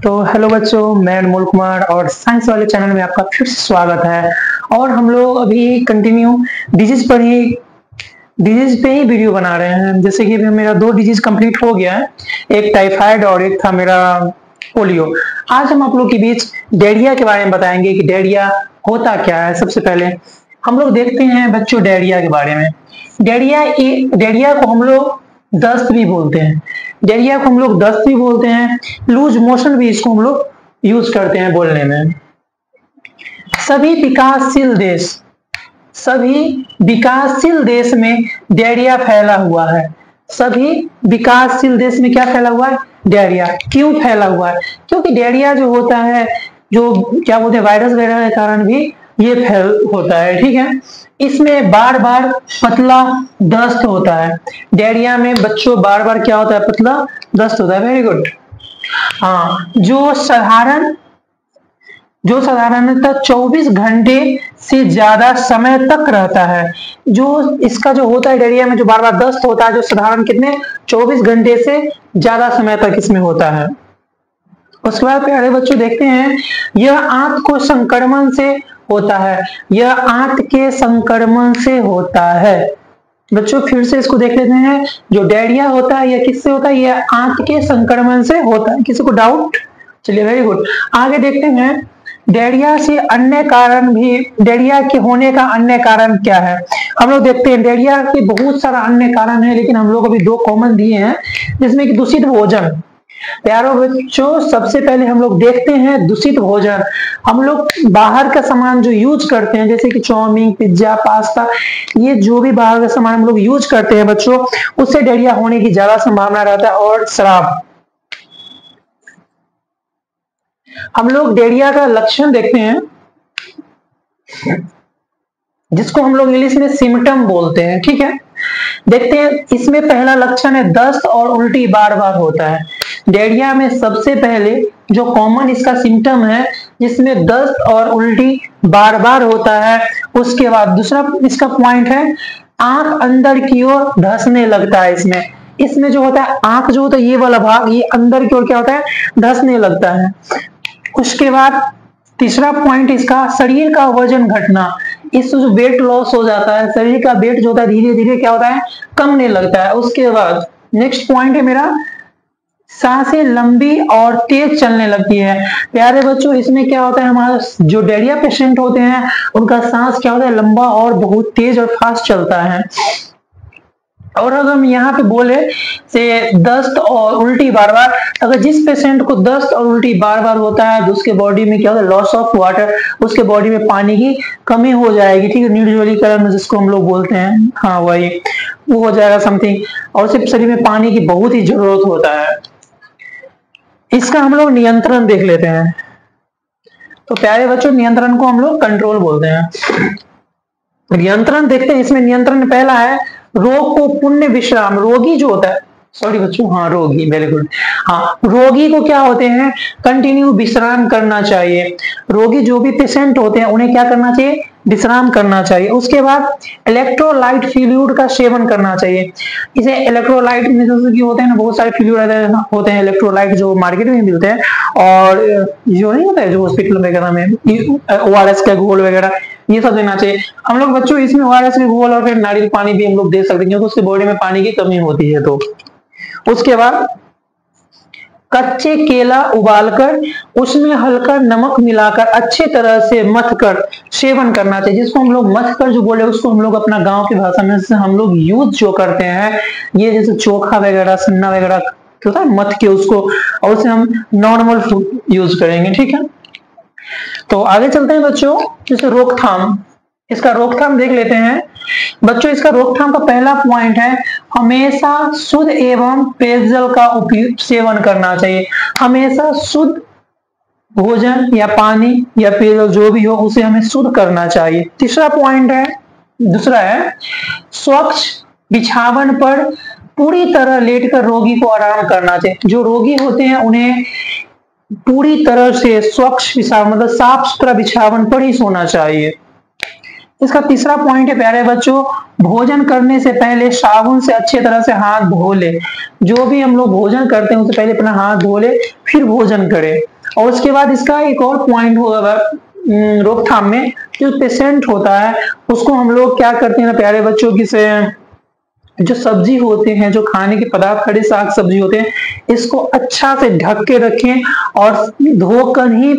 तो हेलो बच्चों, मैं अनमोल कुमार और साइंस वाले चैनल में आपका फिर से स्वागत है। और हम लोग अभी कंटिन्यू डिजीज पे ही वीडियो बना रहे हैं। जैसे कि मेरा 2 डिजीज कंप्लीट हो गया है, एक टाइफाइड और एक था मेरा पोलियो। आज हम आप लोग के बीच डायरिया के बारे में बताएंगे कि डायरिया होता क्या है। सबसे पहले हम लोग देखते हैं बच्चों डायरिया के बारे में। डायरिया को हम लोग दस्त भी बोलते हैं। डायरिया को हम लोग दस्त भी बोलते हैं, लूज मोशन भी इसको हम लोग यूज करते हैं बोलने में। सभी विकासशील देश में डायरिया फैला हुआ है। सभी विकासशील देश में क्या फैला हुआ है? डायरिया। क्यों फैला हुआ है? क्योंकि डायरिया जो होता है, जो क्या बोलते हैं, वायरस वगैरह के कारण भी ये फैल होता है। ठीक है, इसमें बार बार पतला दस्त होता है। डायरिया में बच्चों बार बार क्या होता है? पतला दस्त होता है। Very good. हाँ, जो साधारणतः 24 घंटे से ज्यादा समय तक रहता है। जो इसका जो होता है डायरिया में, जो बार बार दस्त होता है, जो साधारण कितने 24 घंटे से ज्यादा समय तक इसमें होता है। उसके बाद प्यारे बच्चों देखते हैं, यह आंत को संक्रमण से होता है। यह आंत के संक्रमण से होता है। बच्चों फिर से इसको देख लेते हैं, जो डायरिया होता है यह किससे होता है? यह आंत के संक्रमण से होता है। किसी को डाउट? चलिए, वेरी गुड। आगे देखते हैं, डायरिया के होने का अन्य कारण क्या है। हम लोग देखते हैं डायरिया के बहुत सारा अन्य कारण है, लेकिन हम लोग अभी 2 कॉमन दिए हैं, जिसमें कि दूषित भोजन। प्यारों बच्चों, सबसे पहले हम लोग देखते हैं दूषित भोजन। हम लोग बाहर का सामान जो यूज करते हैं, जैसे कि चाउमीन, पिज्जा, पास्ता, ये जो भी बाहर का सामान हम लोग यूज करते हैं बच्चों, उससे डायरिया होने की ज्यादा संभावना रहता है। और शराब। हम लोग डायरिया का लक्षण देखते हैं, जिसको हम लोग इंग्लिश में सिम्टम बोलते हैं। ठीक है, देखते हैं। इसमें पहला लक्षण है दस्त और उल्टी बार बार होता है। डायरिया में सबसे पहले जो कॉमन इसका सिम्टम है, जिसमें दस्त और उल्टी बार बार होता है। उसके बाद दूसरा इसका पॉइंट है, आंख अंदर की ओर धंसने लगता है। इसमें जो होता है, आंख जो होता है ये वाला भाग, ये अंदर की ओर क्या होता है? धंसने लगता है। उसके बाद तीसरा पॉइंट इसका, शरीर का वजन घटना। इससे जो वेट लॉस हो जाता है, शरीर का वेट जो होता है धीरे धीरे क्या होता है? कमने लगता है। उसके बाद नेक्स्ट पॉइंट है मेरा, सांसें लंबी और तेज चलने लगती है। प्यारे बच्चों, इसमें क्या होता है, हमारा जो डायरिया पेशेंट होते हैं उनका सांस क्या होता है? लंबा और बहुत तेज और फास्ट चलता है। और अगर हम यहाँ पे बोले से दस्त और उल्टी बार बार, अगर जिस पेशेंट को दस्त और उल्टी बार बार होता है तो उसके बॉडी में क्या होता है? लॉस ऑफ वाटर, उसके बॉडी में पानी की कमी हो जाएगी। ठीक है, निर्जलीकरण जिसको हम लोग बोलते हैं, हाँ वही, वो हो जाएगा समथिंग। और सिर्फ शरीर में पानी की बहुत ही जरूरत होता है। इसका हम लोग नियंत्रण देख लेते हैं। तो प्यारे बच्चों, नियंत्रण को हम लोग कंट्रोल बोलते हैं। नियंत्रण देखते हैं। इसमें नियंत्रण पहला है, रोग को पुण्य विश्राम। रोगी जो होता है, सॉरी बच्चों, हाँ रोगी, वेरी गुड। हाँ, रोगी को क्या होते हैं? कंटिन्यू विश्राम करना चाहिए। रोगी जो भी पेशेंट होते हैं उन्हें क्या करना चाहिए? विश्राम करना चाहिए। उसके बाद इलेक्ट्रोलाइट फ्लूइड का सेवन करना चाहिए। इसे इलेक्ट्रोलाइट में जैसे कि होते हैं ना, बहुत सारे फ्लूइड होते हैं इलेक्ट्रोलाइट जो मार्केट में मिलते हैं, और जो नहीं होता है जो हॉस्पिटल वगैरह में ORS का घोल वगैरह, ये सब देना चाहिए। हम लोग बच्चों इसमें ORS के घोल और फिर नारियल पानी भी हम लोग दे सकते हैं, क्योंकि उसके बॉडी में पानी की कमी होती है। तो उसके बाद कच्चे केला उबालकर उसमें हल्का नमक मिलाकर अच्छे तरह से मथकर सेवन करना चाहिए। जिसको हम लोग मथकर जो बोले, उसको हम लोग अपना गांव की भाषा में से हम लोग यूज जो करते हैं, ये जैसे चोखा वगैरह, सन्ना वगैरह होता है, मथ के उसको, और उसे हम नॉर्मल यूज करेंगे। ठीक है, तो आगे चलते हैं बच्चों। जैसे रोकथाम, इसका रोकथाम देख लेते हैं बच्चों। इसका रोकथाम का पहला पॉइंट है, हमेशा शुद्ध एवं पेयजल का उपयोग सेवन करना चाहिए। हमेशा शुद्ध भोजन या पानी या पेयजल जो भी हो, उसे हमें शुद्ध करना चाहिए। तीसरा पॉइंट है, दूसरा है, स्वच्छ बिछावन पर पूरी तरह लेटकर रोगी को आराम करना चाहिए। जो रोगी होते हैं उन्हें पूरी तरह से स्वच्छ बिछावन, मतलब साफ सुथरा बिछावन पर ही सोना चाहिए। इसका तीसरा पॉइंट है प्यारे बच्चों, भोजन करने से पहले साबुन से अच्छी तरह से हाथ धो ले। जो भी हम लोग भोजन करते हैं उससे पहले अपना हाथ धो ले, फिर भोजन करें। और उसके बाद इसका एक और पॉइंट होगा रोकथाम में, जो पेशेंट होता है उसको हम लोग क्या करते हैं ना प्यारे बच्चों की से जो सब्जी होते हैं, जो खाने के पदार्थ, खड़े साग सब्जी होते हैं, इसको अच्छा से ढक के रखें और धोकर ही,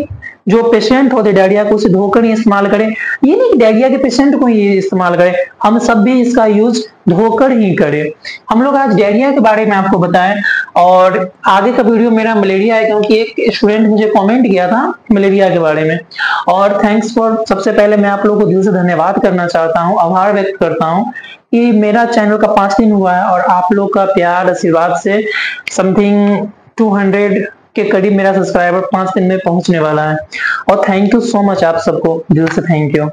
जो पेशेंट होते डायरिया को, उसे धोकर ही इस्तेमाल करें। ये नहीं डायरिया के पेशेंट को ही इस्तेमाल करें, हम सब भी इसका यूज धोकर ही करें। हम लोग आज डायरिया के बारे में आपको बताएं, और आगे का वीडियो मेरा मलेरिया है, क्योंकि एक स्टूडेंट मुझे कमेंट किया था मलेरिया के बारे में। और थैंक्स फॉर, सबसे पहले मैं आप लोगों को दिल से धन्यवाद करना चाहता हूँ, आभार व्यक्त करता हूँ कि मेरा चैनल का 5 दिन हुआ है और आप लोग का प्यार आशीर्वाद से समथिंग 200 के करीब मेरा सब्सक्राइबर 5 दिन में पहुंचने वाला है। और थैंक यू सो मच आप सबको, दिल से थैंक यू।